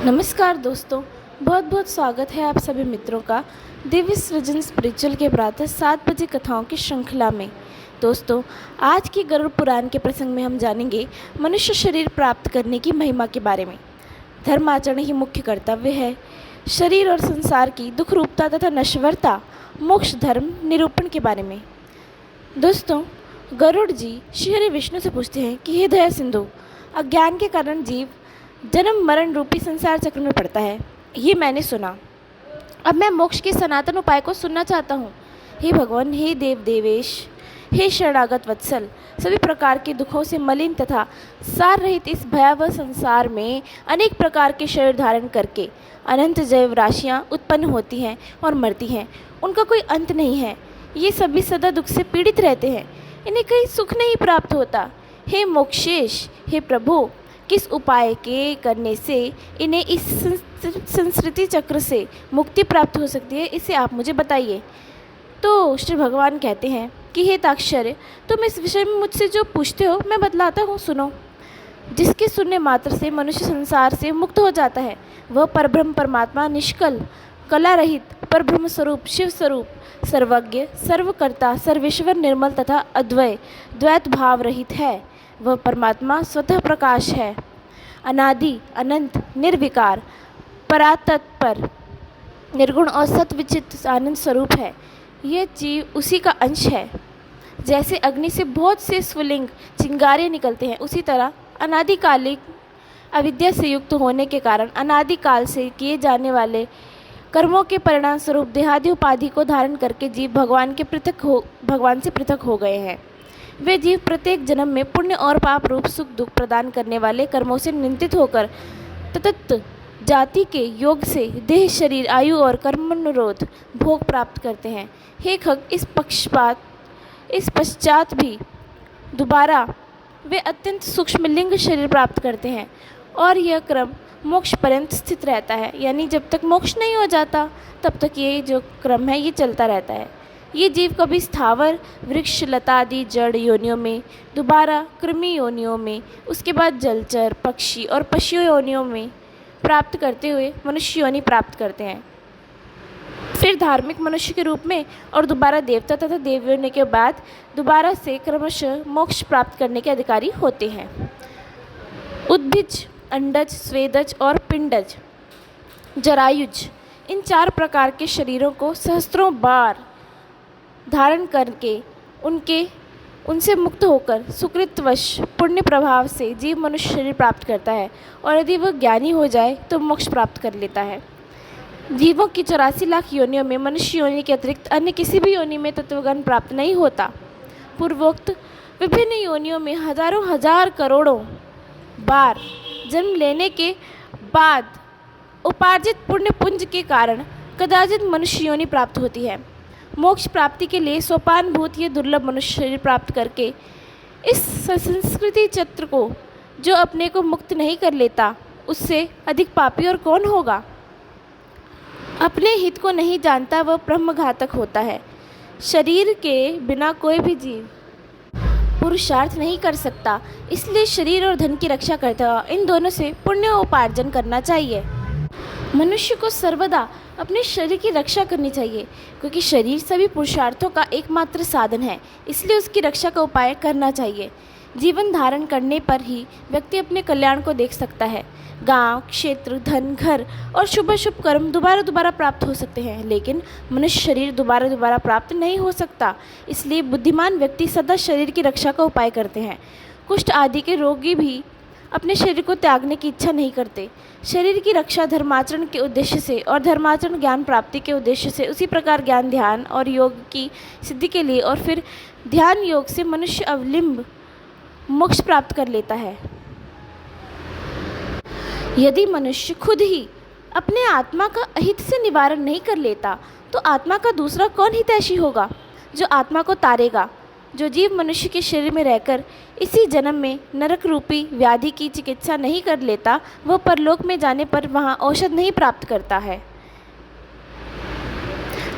नमस्कार दोस्तों, बहुत बहुत स्वागत है आप सभी मित्रों का दिव्य सृजन स्पिरिचुअल के प्रातः 7 बजे कथाओं की श्रृंखला में। दोस्तों, आज की गरुड़ पुराण के प्रसंग में हम जानेंगे मनुष्य शरीर प्राप्त करने की महिमा के बारे में। धर्माचरण ही मुख्य कर्तव्य है। शरीर और संसार की दुख रूपता तथा नश्वरता, मोक्ष धर्म निरूपण के बारे में। दोस्तों, गरुड़ जी श्री हरि विष्णु से पूछते हैं कि हे दया सिंधु, अज्ञान के कारण जीव जन्म मरण रूपी संसार चक्र में पड़ता है, ये मैंने सुना। अब मैं मोक्ष के सनातन उपाय को सुनना चाहता हूँ। हे भगवान, हे देव देवेश, हे शरणागत वत्सल, सभी प्रकार के दुखों से मलिन तथा सार रहित इस भयावह संसार में अनेक प्रकार के शरीर धारण करके अनंत जैव राशियाँ उत्पन्न होती हैं और मरती हैं। उनका कोई अंत नहीं है। ये सभी सदा दुख से पीड़ित रहते हैं, इन्हें कहीं सुख नहीं प्राप्त होता। हे मोक्षेश, हे प्रभु, किस उपाय के करने से इन्हें इस संस्कृति चक्र से मुक्ति प्राप्त हो सकती है, इसे आप मुझे बताइए। तो श्री भगवान कहते हैं कि हे ताक्षर्य, तुम इस विषय में मुझसे जो पूछते हो मैं बतलाता हूँ, सुनो। जिसके सुनने मात्र से मनुष्य संसार से मुक्त हो जाता है, वह परब्रह्म परमात्मा निष्कल कला रहित परब्रह्म स्वरूप शिव स्वरूप सर्वज्ञ सर्वकर्ता सर्वेश्वर निर्मल तथा अद्वय द्वैत भाव रहित है। वह परमात्मा स्वतः प्रकाश है, अनादि अनंत निर्विकार परातत्पर निर्गुण और सत्विचित आनंद स्वरूप है। यह जीव उसी का अंश है। जैसे अग्नि से बहुत से स्वलिंग चिंगारे निकलते हैं, उसी तरह अनादिकालिक अविद्या से युक्त होने के कारण अनादिकाल से किए जाने वाले कर्मों के परिणाम स्वरूप देहादि उपाधि को धारण करके जीव भगवान से पृथक हो गए हैं। वे जीव प्रत्येक जन्म में पुण्य और पाप रूप सुख दुख प्रदान करने वाले कर्मों से निंदित होकर तत्त जाति के योग से देह शरीर आयु और कर्मानुरोध भोग प्राप्त करते हैं। हे खग, इस पश्चात भी दोबारा वे अत्यंत सूक्ष्म लिंग शरीर प्राप्त करते हैं और यह क्रम मोक्ष पर्यंत स्थित रहता है। यानी जब तक मोक्ष नहीं हो जाता तब तक ये जो क्रम है ये चलता रहता है। ये जीव कभी स्थावर वृक्ष लता आदि जड़ योनियों में, दोबारा कृमि योनियों में, उसके बाद जलचर पक्षी और पशु योनियों में प्राप्त करते हुए मनुष्य योनि प्राप्त करते हैं। फिर धार्मिक मनुष्य के रूप में और दोबारा देवता तथा देव योनि के बाद दोबारा से क्रमशः मोक्ष प्राप्त करने के अधिकारी होते हैं। उद्भिज, अंडज, स्वेदज और पिंडज, जरायुज, इन 4 प्रकार के शरीरों को सहस्त्रों बार धारण करके उनसे मुक्त होकर सुकृतवश पुण्य प्रभाव से जीव मनुष्य शरीर प्राप्त करता है और यदि वह ज्ञानी हो जाए तो मोक्ष प्राप्त कर लेता है। जीवों की 84 लाख योनियों में मनुष्य योनि के अतिरिक्त अन्य किसी भी योनि में तत्वज्ञान प्राप्त नहीं होता। पूर्वोक्त विभिन्न योनियों में हजारों हजार करोड़ों बार जन्म लेने के बाद उपार्जित पुण्य पुंज के कारण कदाचित मनुष्य योनि प्राप्त होती है। मोक्ष प्राप्ति के लिए सोपानभूत ये दुर्लभ मनुष्य शरीर प्राप्त करके इस संस्कृति चक्र को जो अपने को मुक्त नहीं कर लेता, उससे अधिक पापी और कौन होगा। अपने हित को नहीं जानता वह ब्रह्मघातक होता है। शरीर के बिना कोई भी जीव पुरुषार्थ नहीं कर सकता, इसलिए शरीर और धन की रक्षा करता हुआ इन दोनों से पुण्य उपार्जन करना चाहिए। मनुष्य को सर्वदा अपने शरीर की रक्षा करनी चाहिए, क्योंकि शरीर सभी पुरुषार्थों का एकमात्र साधन है, इसलिए उसकी रक्षा का उपाय करना चाहिए। जीवन धारण करने पर ही व्यक्ति अपने कल्याण को देख सकता है। गांव, क्षेत्र, धन, घर और शुभ शुभ कर्म दोबारा प्राप्त हो सकते हैं, लेकिन मनुष्य शरीर दोबारा प्राप्त नहीं हो सकता। इसलिए बुद्धिमान व्यक्ति सदा शरीर की रक्षा का उपाय करते हैं। कुष्ठ आदि के रोगी भी अपने शरीर को त्यागने की इच्छा नहीं करते। शरीर की रक्षा धर्माचरण के उद्देश्य से और धर्माचरण ज्ञान प्राप्ति के उद्देश्य से, उसी प्रकार ज्ञान ध्यान और योग की सिद्धि के लिए और फिर ध्यान योग से मनुष्य अवलिंब मोक्ष प्राप्त कर लेता है। यदि मनुष्य खुद ही अपने आत्मा का अहित से निवारण नहीं कर लेता तो आत्मा का दूसरा कौन हितैषी होगा जो आत्मा को तारेगा। जो जीव मनुष्य के शरीर में रहकर इसी जन्म में नरक रूपी व्याधि की चिकित्सा नहीं कर लेता, वह परलोक में जाने पर वहाँ औषध नहीं प्राप्त करता है।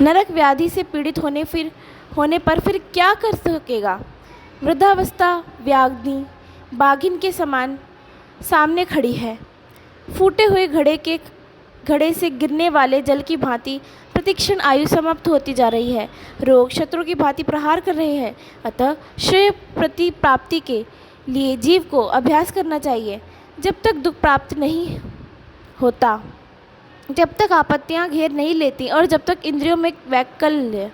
नरक व्याधि से पीड़ित होने पर फिर क्या कर सकेगा। वृद्धावस्था व्याधि बाघिन के समान सामने खड़ी है। फूटे हुए घड़े से गिरने वाले जल की भांति प्रतिक्षण आयु समाप्त होती जा रही है। रोग शत्रु की भांति प्रहार कर रहे हैं। अतः श्रेय प्रति प्राप्ति के लिए जीव को अभ्यास करना चाहिए। जब तक दुख प्राप्त नहीं होता, जब तक आपत्तियां घेर नहीं लेती और जब तक इंद्रियों में वैकल्य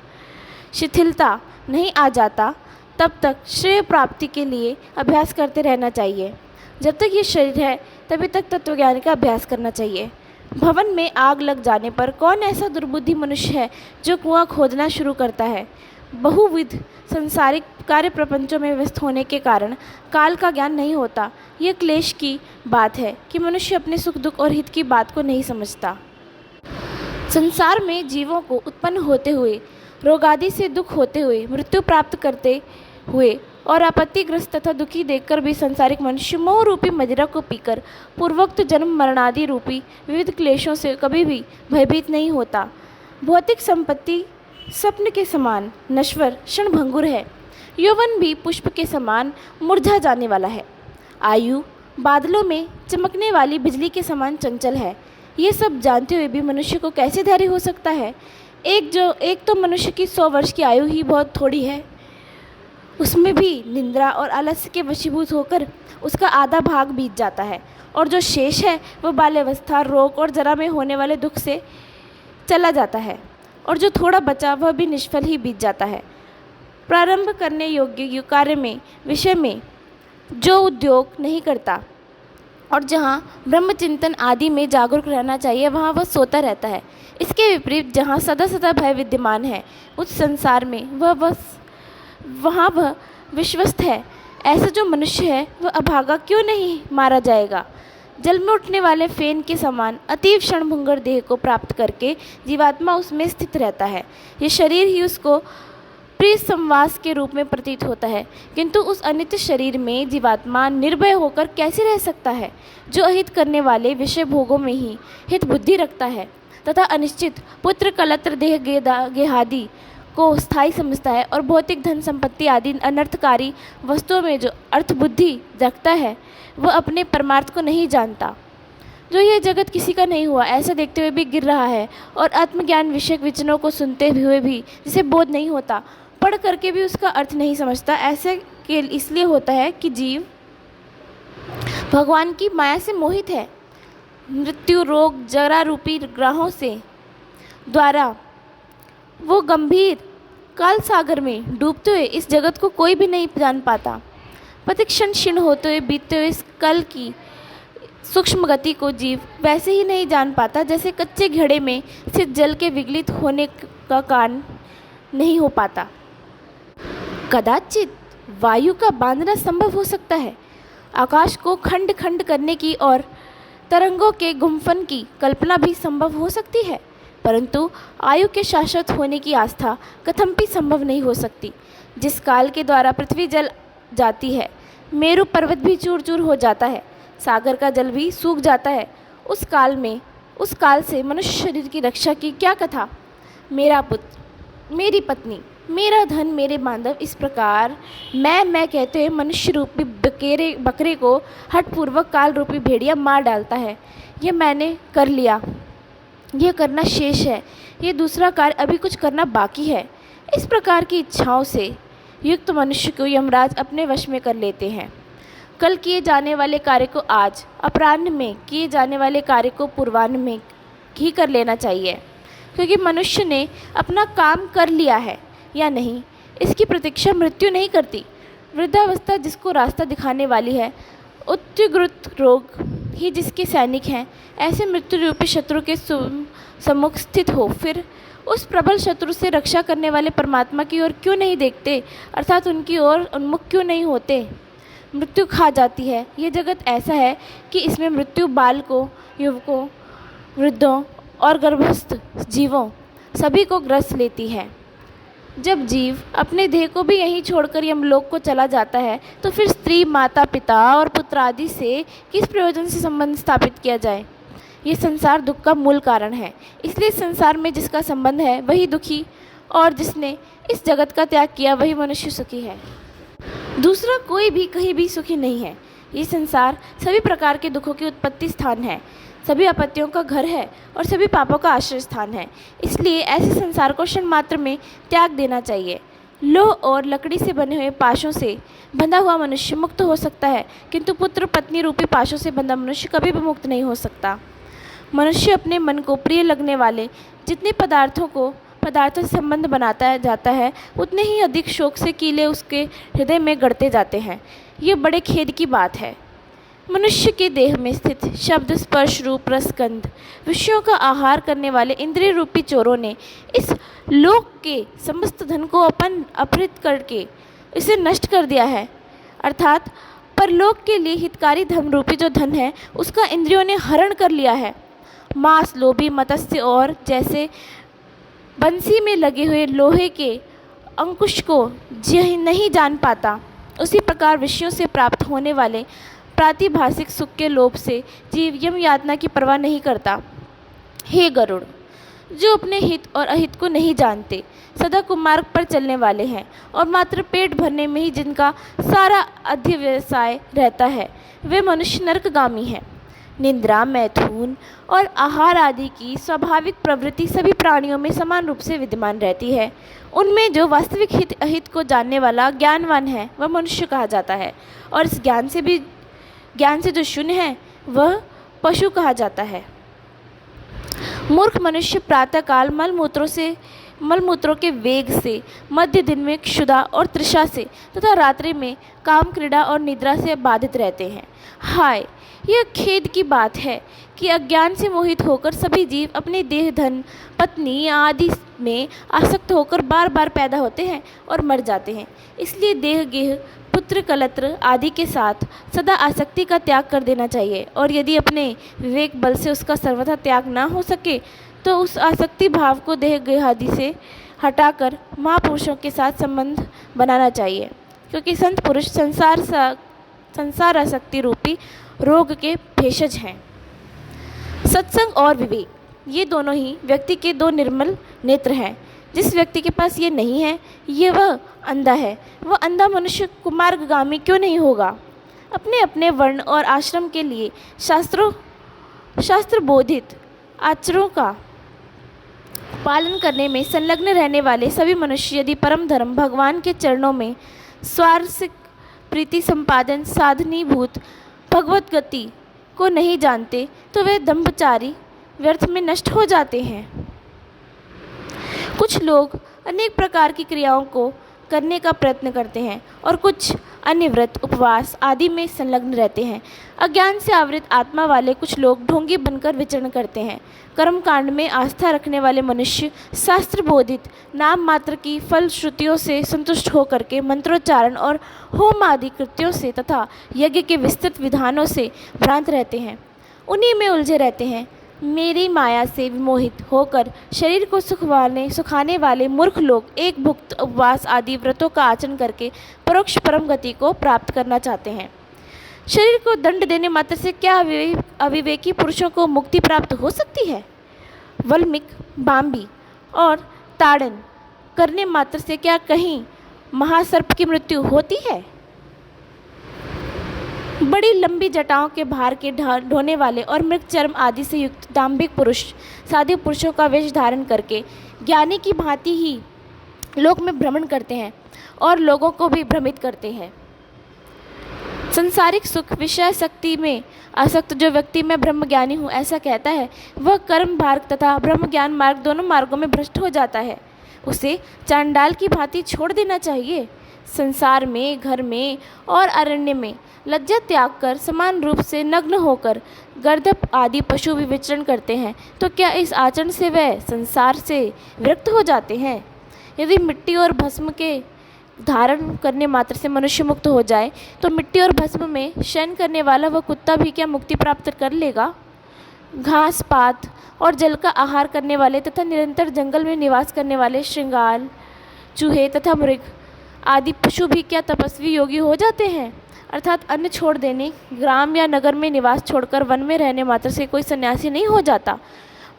शिथिलता नहीं आ जाता, तब तक श्रेय प्राप्ति के लिए अभ्यास करते रहना चाहिए। जब तक ये शरीर है तभी तक तत्वज्ञान का अभ्यास करना चाहिए। भवन में आग लग जाने पर कौन ऐसा दुर्बुद्धि मनुष्य है जो कुआं खोदना शुरू करता है? बहुविध संसारिक कार्य प्रपंचों में व्यस्त होने के कारण काल का ज्ञान नहीं होता। यह क्लेश की बात है कि मनुष्य अपने सुख दुख और हित की बात को नहीं समझता। संसार में जीवों को उत्पन्न होते हुए, रोगादि से दुख होते हुए, मृत्यु प्राप्त करते हुए और आपत्तिग्रस्त तथा दुखी देखकर भी संसारिक मनुष्य मोह रूपी मदिरा को पीकर पूर्वोक्त जन्म मरणादि रूपी विविध क्लेशों से कभी भी भयभीत नहीं होता। भौतिक संपत्ति स्वप्न के समान नश्वर क्षणभंगुर है। यौवन भी पुष्प के समान मुरझा जाने वाला है। आयु बादलों में चमकने वाली बिजली के समान चंचल है। ये सब जानते हुए भी मनुष्य को कैसे धैर्य हो सकता है? एक तो मनुष्य की 100 वर्ष की आयु ही बहुत थोड़ी है। उसमें भी निंद्रा और आलस्य के वशीभूत होकर उसका आधा भाग बीत जाता है और जो शेष है वह बाल्यावस्था, रोग और जरा में होने वाले दुख से चला जाता है और जो थोड़ा बचा वह भी निष्फल ही बीत जाता है। प्रारंभ करने योग्य कार्य में विषय में जो उद्योग नहीं करता और जहाँ ब्रह्मचिंतन आदि में जागरूक रहना चाहिए वहाँ वह सोता रहता है। इसके विपरीत जहाँ सदा सदा भय विद्यमान है उस संसार में वहाँ वह विश्वस्त है। ऐसा जो मनुष्य है वह अभागा क्यों नहीं मारा जाएगा? जल में उठने वाले फेन के समान अतीव क्षणभंगुर देह को प्राप्त करके जीवात्मा उसमें स्थित रहता है। ये शरीर ही उसको प्रिय संवास के रूप में प्रतीत होता है, किंतु उस अनित्य शरीर में जीवात्मा निर्भय होकर कैसे रह सकता है, जो अहित करने वाले विषय भोगों में ही हित बुद्धि रखता है तथा अनिश्चित पुत्र कलत्र देह गेहादि को स्थायी समझता है और भौतिक धन संपत्ति आदि अनर्थकारी वस्तुओं में जो अर्थ बुद्धि रखता है वह अपने परमार्थ को नहीं जानता। जो यह जगत किसी का नहीं हुआ ऐसा देखते हुए भी गिर रहा है और आत्मज्ञान विषयक विचनों को सुनते हुए भी जिसे बोध नहीं होता, पढ़ करके भी उसका अर्थ नहीं समझता। ऐसे के इसलिए होता है कि जीव भगवान की माया से मोहित है। मृत्यु, रोग, जरा रूपी ग्रहों से द्वारा वो गंभीर काल सागर में डूबते हुए इस जगत को कोई भी नहीं जान पाता। प्रतिक्षण क्षीण होते हुए बीतते हुए इस कल की सूक्ष्म गति को जीव वैसे ही नहीं जान पाता जैसे कच्चे घड़े में स्थित जल के विगलित होने का कारण नहीं हो पाता। कदाचित वायु का बांधना संभव हो सकता है, आकाश को खंड खंड करने की और तरंगों के गुम्फन की कल्पना भी संभव हो सकती है, परंतु आयु के शाश्वत होने की आस्था कथमपि संभव नहीं हो सकती। जिस काल के द्वारा पृथ्वी जल जाती है, मेरु पर्वत भी चूर चूर हो जाता है, सागर का जल भी सूख जाता है, उस काल से मनुष्य शरीर की रक्षा की क्या कथा? मेरा पुत्र, मेरी पत्नी, मेरा धन, मेरे बांधव, इस प्रकार मैं कहते हुए मनुष्य रूपी बकरे को हठपूर्वक काल रूपी भेड़िया मार डालता है। यह मैंने कर लिया, यह करना शेष है, यह दूसरा कार्य अभी कुछ करना बाकी है। इस प्रकार की इच्छाओं से युक्त मनुष्य को यमराज अपने वश में कर लेते हैं। कल किए जाने वाले कार्य को आज, अपराह्न में किए जाने वाले कार्य को पूर्वाह्न में ही कर लेना चाहिए, क्योंकि मनुष्य ने अपना काम कर लिया है या नहीं इसकी प्रतीक्षा मृत्यु नहीं करती। वृद्धावस्था जिसको रास्ता दिखाने वाली है, उच्चग्रुत रोग ही जिसके सैनिक हैं, ऐसे मृत्यु रूपी शत्रु के सम्मुख स्थित हो फिर उस प्रबल शत्रु से रक्षा करने वाले परमात्मा की ओर क्यों नहीं देखते, अर्थात उनकी ओर उन्मुख क्यों नहीं होते? मृत्यु खा जाती है। ये जगत ऐसा है कि इसमें मृत्यु बालकों, युवकों, वृद्धों और गर्भस्थ जीवों सभी को ग्रस लेती है। जब जीव अपने देह को भी यहीं छोड़कर यमलोक को चला जाता है तो फिर स्त्री, माता, पिता और पुत्र आदि से किस प्रयोजन से संबंध स्थापित किया जाए? ये संसार दुख का मूल कारण है। इसलिए संसार में जिसका संबंध है वही दुखी और जिसने इस जगत का त्याग किया वही मनुष्य सुखी है। दूसरा कोई भी कहीं भी सुखी नहीं है। ये संसार सभी प्रकार के दुखों की उत्पत्ति स्थान है, सभी आपत्तियों का घर है और सभी पापों का आश्रय स्थान है। इसलिए ऐसे संसार को क्षण मात्र में त्याग देना चाहिए। लोह और लकड़ी से बने हुए पाशों से बंधा हुआ मनुष्य मुक्त हो सकता है, किंतु पुत्र पत्नी रूपी पाशों से बंधा मनुष्य कभी भी मुक्त नहीं हो सकता। मनुष्य अपने मन को प्रिय लगने वाले जितने पदार्थों से संबंध बनाता जाता है, उतने ही अधिक शोक से कीले उसके हृदय में गढ़ते जाते हैं। ये बड़े खेद की बात है। मनुष्य के देह में स्थित शब्द, स्पर्श, रूप, रस, गंध विषयों का आहार करने वाले इंद्रिय रूपी चोरों ने इस लोक के समस्त धन को अपहृत करके इसे नष्ट कर दिया है। अर्थात परलोक के लिए हितकारी धर्म रूपी जो धन है, उसका इंद्रियों ने हरण कर लिया है। मांस लोभी मत्स्य और जैसे बंसी में लगे हुए लोहे के अंकुश को नहीं जान पाता, उसी प्रकार विषयों से प्राप्त होने वाले प्रातिभासिक सुख के लोभ से जीव यम यातना की परवाह नहीं करता। हे गरुड़, जो अपने हित और अहित को नहीं जानते, सदा कुमार्ग पर चलने वाले हैं और मात्र पेट भरने में ही जिनका सारा अध्यवसाय रहता है, वे मनुष्य नरकगामी हैं। निंद्रा, मैथुन और आहार आदि की स्वाभाविक प्रवृत्ति सभी प्राणियों में समान रूप से विद्यमान रहती है। उनमें जो वास्तविक हित अहित को जानने वाला ज्ञानवान है, वह मनुष्य कहा जाता है, और इस ज्ञान से जो शून्य है, वह पशु कहा जाता है। मूर्ख मनुष्य प्रातःकाल मलमूत्रों के वेग से, मध्य दिन में क्षुधा और तृषा से तथा रात्रि में काम, क्रीड़ा और निद्रा से बाधित रहते हैं। हाय, यह खेद की बात है कि अज्ञान से मोहित होकर सभी जीव अपने देह, धन, पत्नी आदि में आसक्त होकर बार बार पैदा होते हैं और मर जाते हैं। इसलिए देह, गेह, पुत्र, कलत्र आदि के साथ सदा आसक्ति का त्याग कर देना चाहिए, और यदि अपने विवेक बल से उसका सर्वथा त्याग ना हो सके तो उस आसक्ति भाव को देह, गेह आदि से हटाकर महापुरुषों के साथ संबंध बनाना चाहिए, क्योंकि संत पुरुष संसार आसक्ति रूपी रोग के भेषज हैं। सत्संग और विवेक, ये दोनों ही व्यक्ति के दो निर्मल नेत्र हैं। जिस व्यक्ति के पास ये नहीं है, वह अंधा है। वह अंधा मनुष्य कुमार्गगामी क्यों नहीं होगा? अपने अपने वर्ण और आश्रम के लिए शास्त्र बोधित आचरणों का पालन करने में संलग्न रहने वाले सभी मनुष्य यदि परम धर्म भगवान के चरणों में स्वार्थिक प्रीति संपादन साधनीभूत भगवत गति को नहीं जानते, तो वे दंभचारी व्यर्थ में नष्ट हो जाते हैं। कुछ लोग अनेक प्रकार की क्रियाओं को करने का प्रयत्न करते हैं और कुछ अन्य व्रत, उपवास आदि में संलग्न रहते हैं। अज्ञान से आवृत आत्मा वाले कुछ लोग ढोंगी बनकर विचरण करते हैं। कर्म कांड में आस्था रखने वाले मनुष्य शास्त्र बोधित नाम मात्र की फल श्रुतियों से संतुष्ट होकर के मंत्रोच्चारण और होम आदि कृत्यों से तथा यज्ञ के विस्तृत विधानों से भ्रांत रहते हैं। उन्हीं में उलझे रहते हैं। मेरी माया से विमोहित होकर शरीर को सुखाने वाले मूर्ख लोग एक भुक्त, उपवास आदि व्रतों का आचरण करके परोक्ष परम गति को प्राप्त करना चाहते हैं। शरीर को दंड देने मात्र से क्या अविवेकी पुरुषों को मुक्ति प्राप्त हो सकती है? वल्मीक, बाम्बी और ताड़न करने मात्र से क्या कहीं महासर्प की मृत्यु होती है? बड़ी लंबी जटाओं के भार के ढोने वाले और मृग चर्म आदि से युक्त दाम्भिक पुरुष साधु पुरुषों का वेश धारण करके ज्ञानी की भांति ही लोक में भ्रमण करते हैं और लोगों को भी भ्रमित करते हैं। संसारिक सुख विषय शक्ति में आसक्त जो व्यक्ति मैं ब्रह्मज्ञानी हूँ ऐसा कहता है, वह कर्म मार्ग तथा ब्रह्म ज्ञान मार्ग दोनों मार्गों में भ्रष्ट हो जाता है। उसे चांडाल की भांति छोड़ देना चाहिए। संसार में, घर में और अरण्य में लज्जा त्याग कर समान रूप से नग्न होकर गर्दभ आदि पशु भी विचरण करते हैं, तो क्या इस आचरण से वह संसार से विरक्त हो जाते हैं? यदि मिट्टी और भस्म के धारण करने मात्र से मनुष्य मुक्त हो जाए, तो मिट्टी और भस्म में शयन करने वाला वह कुत्ता भी क्या मुक्ति प्राप्त कर लेगा? घास पात और जल का आहार करने वाले तथा निरंतर जंगल में निवास करने वाले श्रृंगाल, चूहे तथा मृग आदि पशु भी क्या तपस्वी योगी हो जाते हैं? अर्थात अन्न छोड़ देने, ग्राम या नगर में निवास छोड़कर वन में रहने मात्र से कोई सन्यासी नहीं हो जाता।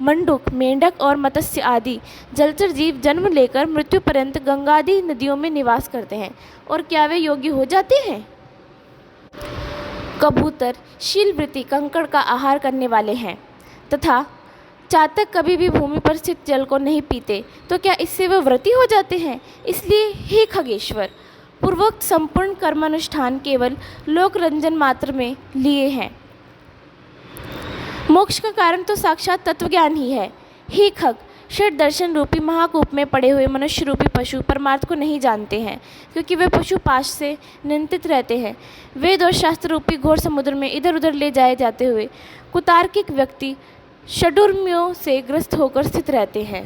मंडूक, मेंढक और मत्स्य आदि जलचर जीव जन्म लेकर मृत्यु पर्यंत गंगादि नदियों में निवास करते हैं, और क्या वे योगी हो जाते हैं? कबूतर शीलवृत्ति कंकड़ का आहार करने वाले हैं तथा चातक कभी भी भूमि पर स्थित जल को नहीं पीते, तो क्या इससे वे व्रती हो जाते हैं? इसलिए हे खगेश्वर, पूर्वोक्त संपूर्ण कर्मानुष्ठान केवल लोक रंजन मात्र में लिए हैं। मोक्ष का कारण तो साक्षात तत्वज्ञान ही है। हे खग, षड दर्शन रूपी महाकूप में पड़े हुए मनुष्य रूपी पशु परमार्थ को नहीं जानते हैं, क्योंकि वे पशु पाश से नियंत्रित रहते हैं। वेद और शास्त्र रूपी घोर समुद्र में इधर उधर ले जाए जाते हुए कुतार्किक व्यक्ति षडुर्मियों से ग्रस्त होकर स्थित रहते हैं।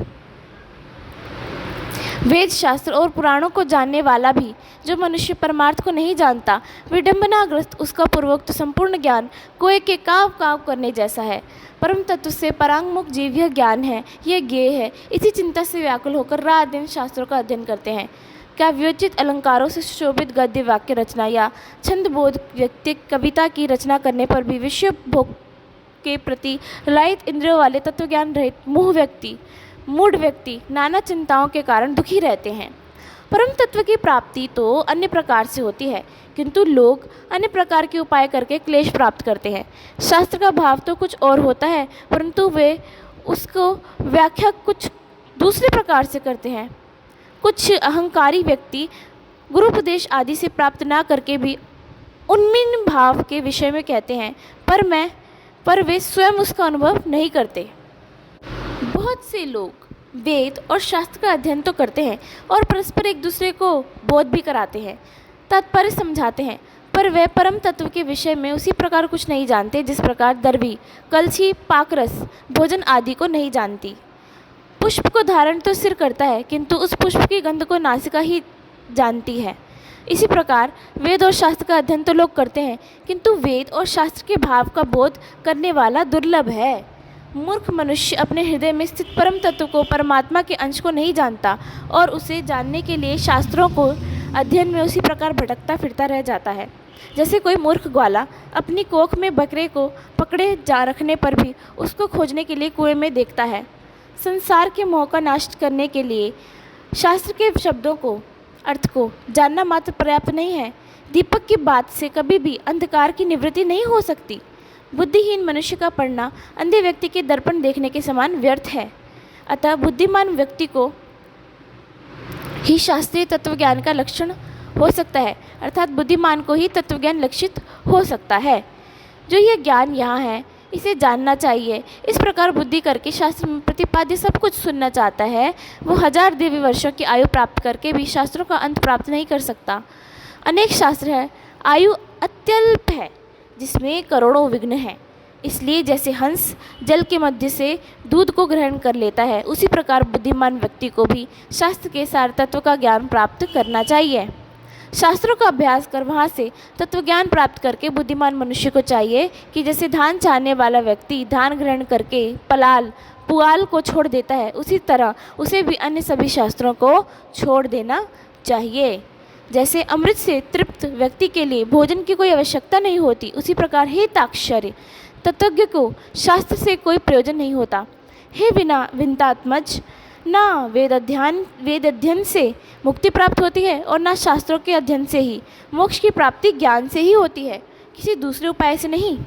वेद शास्त्र और पुराणों को जानने वाला भी जो मनुष्य परमार्थ को नहीं जानता, विडंबनाग्रस्त उसका पूर्वोक्त संपूर्ण ज्ञान कोय के काव काव करने जैसा है। परम तत्व से परांगमुख जीव यह ज्ञान है, यह ज्ञेय है। इसी चिंता से व्याकुल होकर रात दिन शास्त्रों का अध्ययन करते हैं। क्या व्योचित अलंकारों से सुशोभित गद्य वाक्य रचना या छंदबोध व्यक्ति कविता की रचना करने पर भी विषय भोग के प्रति ललायित इंद्रियों वाले तत्वज्ञान रहित मूढ़ व्यक्ति नाना चिंताओं के कारण दुखी रहते हैं। परम तत्व की प्राप्ति तो अन्य प्रकार से होती है, किंतु लोग अन्य प्रकार के उपाय करके क्लेश प्राप्त करते हैं। शास्त्र का भाव तो कुछ और होता है, परंतु वे उसको व्याख्या कुछ दूसरे प्रकार से करते हैं। कुछ अहंकारी व्यक्ति गुरुपदेश आदि से प्राप्त ना करके भी उन्मीन भाव के विषय में कहते हैं, पर वे स्वयं उसका अनुभव नहीं करते। बहुत से लोग वेद और शास्त्र का अध्ययन तो करते हैं और परस्पर एक दूसरे को बोध भी कराते हैं, तात्पर्य समझाते हैं, पर वे परम तत्व के विषय में उसी प्रकार कुछ नहीं जानते जिस प्रकार दर्भी, कलछी, पाकरस, भोजन आदि को नहीं जानती। पुष्प को धारण तो सिर करता है, किंतु उस पुष्प की गंध को नासिका ही जानती है। इसी प्रकार वेद और शास्त्र का अध्ययन तो लोग करते हैं, किंतु वेद और शास्त्र के भाव का बोध करने वाला दुर्लभ है। मूर्ख मनुष्य अपने हृदय में स्थित परम तत्व को, परमात्मा के अंश को नहीं जानता और उसे जानने के लिए शास्त्रों को अध्ययन में उसी प्रकार भटकता फिरता रह जाता है, जैसे कोई मूर्ख ग्वाला अपनी कोख में बकरे को पकड़े जा रखने पर भी उसको खोजने के लिए कुएं में देखता है। संसार के मोह का नाश करने के लिए शास्त्र के शब्दों को, अर्थ को जानना मात्र पर्याप्त नहीं है। दीपक की बात से कभी भी अंधकार की निवृत्ति नहीं हो सकती। बुद्धिहीन मनुष्य का पढ़ना अंधे व्यक्ति के दर्पण देखने के समान व्यर्थ है। अतः बुद्धिमान व्यक्ति को ही शास्त्रीय तत्वज्ञान का लक्षण हो सकता है, अर्थात बुद्धिमान को ही तत्वज्ञान लक्षित हो सकता है। जो यह ज्ञान यहाँ है, इसे जानना चाहिए। इस प्रकार बुद्धि करके शास्त्र में प्रतिपाद्य सब कुछ सुनना चाहता है, वो 1000 दिव्य वर्षों की आयु प्राप्त करके भी शास्त्रों का अंत प्राप्त नहीं कर सकता। अनेक शास्त्र है, आयु अत्यल्प है, जिसमें करोड़ों विघ्न हैं। इसलिए जैसे हंस जल के मध्य से दूध को ग्रहण कर लेता है, उसी प्रकार बुद्धिमान व्यक्ति को भी शास्त्र के सार तत्व का ज्ञान प्राप्त करना चाहिए। शास्त्रों का अभ्यास कर वहाँ से तत्वज्ञान प्राप्त करके बुद्धिमान मनुष्य को चाहिए कि जैसे धान चाहने वाला व्यक्ति धान ग्रहण करके पुआल को छोड़ देता है, उसी तरह उसे भी अन्य सभी शास्त्रों को छोड़ देना चाहिए। जैसे अमृत से तृप्त व्यक्ति के लिए भोजन की कोई आवश्यकता नहीं होती, उसी प्रकार हे ताक्षर्य, तत्वज्ञ को शास्त्र से कोई प्रयोजन नहीं होता। हे विंतात्मज, ना वेद अध्ययन से मुक्ति प्राप्त होती है और ना शास्त्रों के अध्ययन से ही। मोक्ष की प्राप्ति ज्ञान से ही होती है, किसी दूसरे उपाय से नहीं।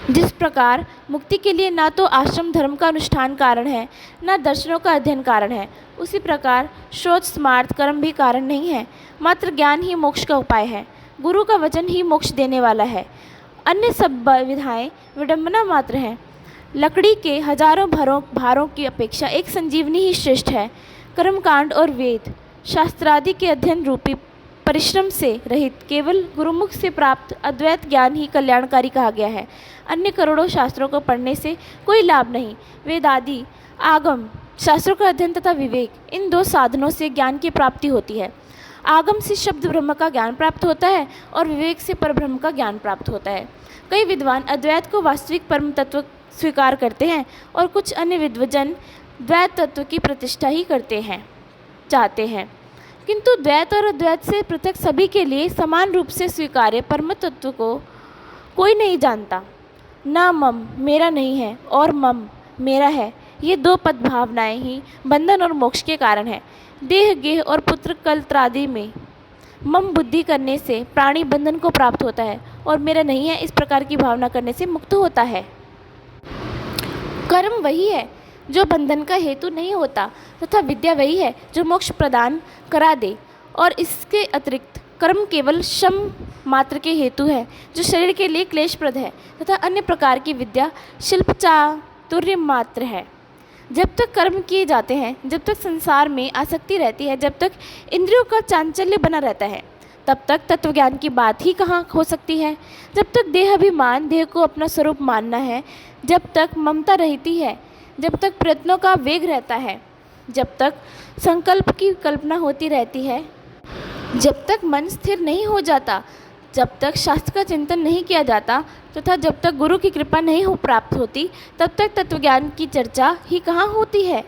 जिस प्रकार मुक्ति के लिए ना तो आश्रम धर्म का अनुष्ठान कारण है, ना दर्शनों का अध्ययन कारण है, उसी प्रकार शोच स्मार्थ कर्म भी कारण नहीं है। मात्र ज्ञान ही मोक्ष का उपाय है। गुरु का वचन ही मोक्ष देने वाला है। अन्य सब विधाएं विडंबना मात्र हैं। लकड़ी के हजारों भारों की अपेक्षा एक संजीवनी ही श्रेष्ठ है। कर्मकांड और वेद शास्त्रादि के अध्ययन रूपी परिश्रम से रहित केवल गुरुमुख से प्राप्त अद्वैत ज्ञान ही कल्याणकारी कहा गया है। अन्य करोड़ों शास्त्रों को पढ़ने से कोई लाभ नहीं। वेदादि, आगम, शास्त्रों का अध्ययन तथा विवेक, इन 2 साधनों से ज्ञान की प्राप्ति होती है। आगम से शब्द ब्रह्म का ज्ञान प्राप्त होता है और विवेक से परब्रह्म का ज्ञान प्राप्त होता है। कई विद्वान अद्वैत को वास्तविक परम तत्व स्वीकार करते हैं और कुछ अन्य विद्वजन द्वैत तत्व की प्रतिष्ठा ही चाहते हैं, किंतु द्वैत और अद्वैत से पृथक सभी के लिए समान रूप से स्वीकार्य परम तत्व को कोई नहीं जानता। न मम मेरा नहीं है और मम मेरा है, ये 2 पद भावनाएं ही बंधन और मोक्ष के कारण है। देह, गेह और पुत्र कलत्रादि में मम बुद्धि करने से प्राणी बंधन को प्राप्त होता है और मेरा नहीं है इस प्रकार की भावना करने से मुक्त होता है। कर्म वही है जो बंधन का हेतु नहीं होता तथा विद्या वही है जो मोक्ष प्रदान करा दे, और इसके अतिरिक्त कर्म केवल श्रम मात्र के हेतु है जो शरीर के लिए क्लेशप्रद है, तथा अन्य प्रकार की विद्या शिल्प चातुर्य मात्र है। जब तक कर्म किए जाते हैं, जब तक संसार में आसक्ति रहती है, जब तक इंद्रियों का चांचल्य बना रहता है, तब तक तत्वज्ञान की बात ही कहाँ हो सकती है। जब तक देहाभिमान, देह को अपना स्वरूप मानना है, जब तक ममता रहती है, जब तक प्रयत्नों का वेग रहता है, जब तक संकल्प की कल्पना होती रहती है, जब तक मन स्थिर नहीं हो जाता, जब तक शास्त्र का चिंतन नहीं किया जाता तथा जब तक गुरु की कृपा नहीं हो प्राप्त होती, तब तक तत्वज्ञान की चर्चा ही कहाँ होती है।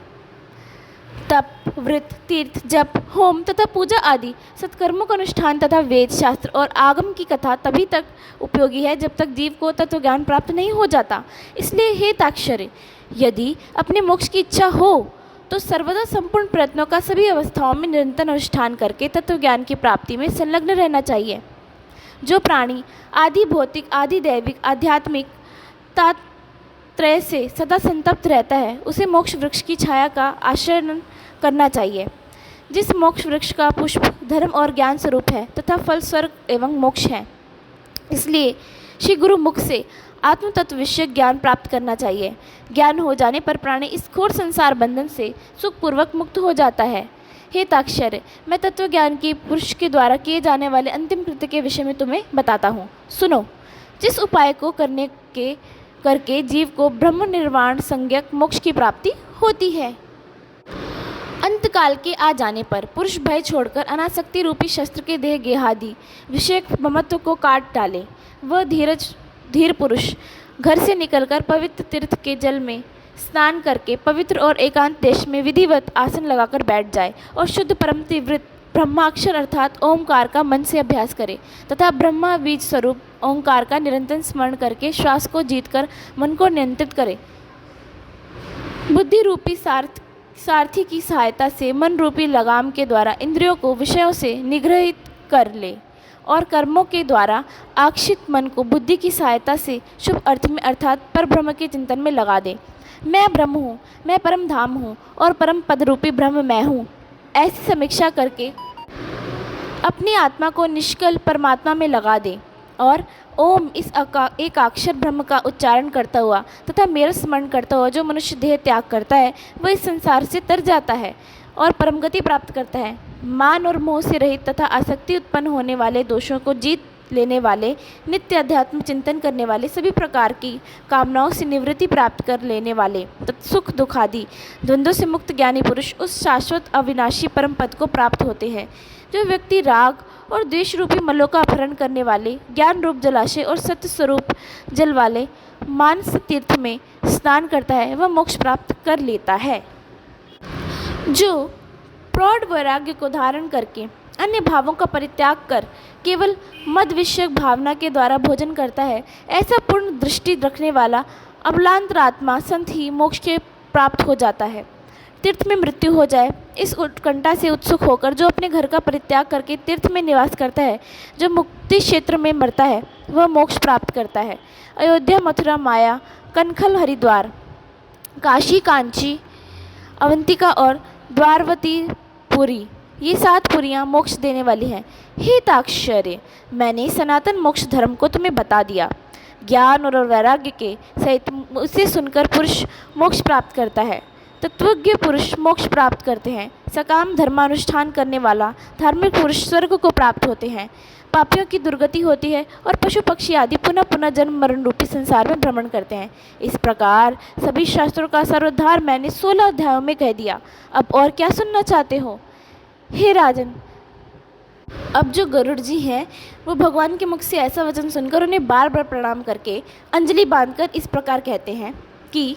तप, व्रत, तीर्थ, जप, होम तथा पूजा आदि सत्कर्मों का अनुष्ठान तथा वेद, शास्त्र और आगम की कथा तभी तक उपयोगी है जब तक जीव को तत्वज्ञान प्राप्त नहीं हो जाता। इसलिए हे ताक्षर्य, यदि अपने मोक्ष की इच्छा हो तो सर्वदा संपूर्ण प्रयत्नों का सभी अवस्थाओं में निरंतर अनुष्ठान करके तत्वज्ञान की प्राप्ति में संलग्न रहना चाहिए। जो प्राणी आदि भौतिक, आदि दैविक, आध्यात्मिक तात्त्रय से सदा संतप्त रहता है, उसे मोक्ष वृक्ष की छाया का आश्रय करना चाहिए। जिस मोक्ष वृक्ष का पुष्प धर्म और ज्ञान स्वरूप है तथा फल स्वर्ग एवं मोक्ष है। इसलिए श्री गुरु मुख से आत्म तत्व विषय ज्ञान प्राप्त करना चाहिए। ज्ञान हो जाने पर प्राणी इस घोर संसार बंधन से सुखपूर्वक मुक्त हो जाता है। हे ताक्षर्य, मैं तत्व ज्ञान की पुरुष के द्वारा किए जाने वाले अंतिम कृत्य के विषय में तुम्हें बताता हूँ। सुनो। जिस उपाय को करके जीव को ब्रह्म निर्वाण संज्ञक मोक्ष की प्राप्ति होती है। अंतकाल के आ जाने पर पुरुष भय छोड़कर अनासक्ति रूपी शस्त्र के देह गेहादि विषय ममत्व को काट डाले। वह धीर पुरुष घर से निकलकर पवित्र तीर्थ के जल में स्नान करके पवित्र और एकांत देश में विधिवत आसन लगाकर बैठ जाए और शुद्ध परम तीव्र ब्रह्माक्षर अर्थात ओंकार का मन से अभ्यास करे तथा ब्रह्मा बीज स्वरूप ओंकार का निरंतर स्मरण करके श्वास को जीतकर मन को नियंत्रित करे। बुद्धि रूपी सारथी की सहायता से मन रूपी लगाम के द्वारा इंद्रियों को विषयों से निग्रहित कर ले और कर्मों के द्वारा आक्षित मन को बुद्धि की सहायता से शुभ अर्थ में अर्थात परब्रह्म के चिंतन में लगा दे। मैं ब्रह्म हूँ, मैं परम धाम हूँ और परम पद रूपी ब्रह्म मैं हूँ। ऐसी समीक्षा करके अपनी आत्मा को निष्कल परमात्मा में लगा दे और ओम इस एक अक्षर ब्रह्म का उच्चारण करता हुआ तथा मेरा स्मरण करता हुआ जो मनुष्य देह त्याग करता है वह इस संसार से तर जाता है और परम गति प्राप्त करता है। मान और मोह से रहित तथा आसक्ति उत्पन्न होने वाले दोषों को जीत लेने वाले, नित्य अध्यात्म चिंतन करने वाले, सभी प्रकार की कामनाओं से निवृत्ति प्राप्त कर लेने वाले, सुख दुख आदि द्वंद्वों से मुक्त ज्ञानी पुरुष उस शाश्वत अविनाशी परम पद को प्राप्त होते हैं। जो व्यक्ति राग और द्वेष रूपी मलों का अपहरण करने वाले, ज्ञान रूप जलाशय और सत्य स्वरूप जल वाले मानस तीर्थ में स्नान करता है वह मोक्ष प्राप्त कर लेता है। जो प्रौढ़ वैराग्य को धारण करके अन्य भावों का परित्याग कर केवल मद विषयक भावना के द्वारा भोजन करता है, ऐसा पूर्ण दृष्टि रखने वाला अबलांतरात्मा संत ही मोक्ष के प्राप्त हो जाता है। तीर्थ में मृत्यु हो जाए इस उत्कंठा से उत्सुक होकर जो अपने घर का परित्याग करके तीर्थ में निवास करता है, जो मुक्ति क्षेत्र में मरता है वह मोक्ष प्राप्त करता है। अयोध्या, मथुरा, माया, कनखल, हरिद्वार, काशी, कांची, अवंतिका और द्वारवती पुरी, ये 7 पुरियाँ मोक्ष देने वाली हैं। हे ताक्षर्य, मैंने सनातन मोक्ष धर्म को तुम्हें बता दिया। ज्ञान और वैराग्य के सहित उसे सुनकर पुरुष मोक्ष प्राप्त करता है। तत्वज्ञ पुरुष मोक्ष प्राप्त करते हैं। सकाम धर्मानुष्ठान करने वाला धार्मिक पुरुष स्वर्ग को प्राप्त होते हैं। पापियों की दुर्गति होती है और पशु पक्षी आदि पुनः पुनः जन्म मरण रूपी संसार में भ्रमण करते हैं। इस प्रकार सभी शास्त्रों का सारोद्धार मैंने 16 अध्यायों में कह दिया। अब और क्या सुनना चाहते हो? हे राजन, अब जो गरुड़ जी हैं वो भगवान के मुख से ऐसा वचन सुनकर उन्हें बार बार प्रणाम करके अंजलि बांधकर इस प्रकार कहते हैं कि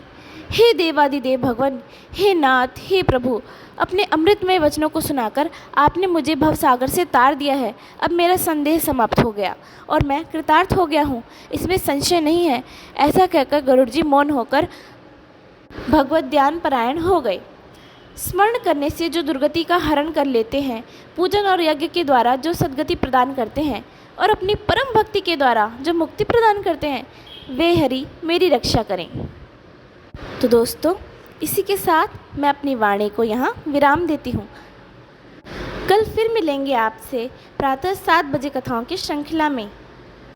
हे देवादिदेव भगवान, हे नाथ, हे प्रभु, अपने अमृतमय वचनों को सुनाकर आपने मुझे भवसागर से तार दिया है। अब मेरा संदेह समाप्त हो गया और मैं कृतार्थ हो गया हूँ, इसमें संशय नहीं है। ऐसा कहकर गरुड़ जी मौन होकर भगवत ध्यान परायण हो गए। स्मरण करने से जो दुर्गति का हरण कर लेते हैं, पूजन और यज्ञ के द्वारा जो सद्गति प्रदान करते हैं और अपनी परम भक्ति के द्वारा जो मुक्ति प्रदान करते हैं, वे हरि मेरी रक्षा करें। तो दोस्तों, इसी के साथ मैं अपनी वाणी को यहाँ विराम देती हूँ। कल फिर मिलेंगे आपसे प्रातः 7 बजे कथाओं की श्रृंखला में।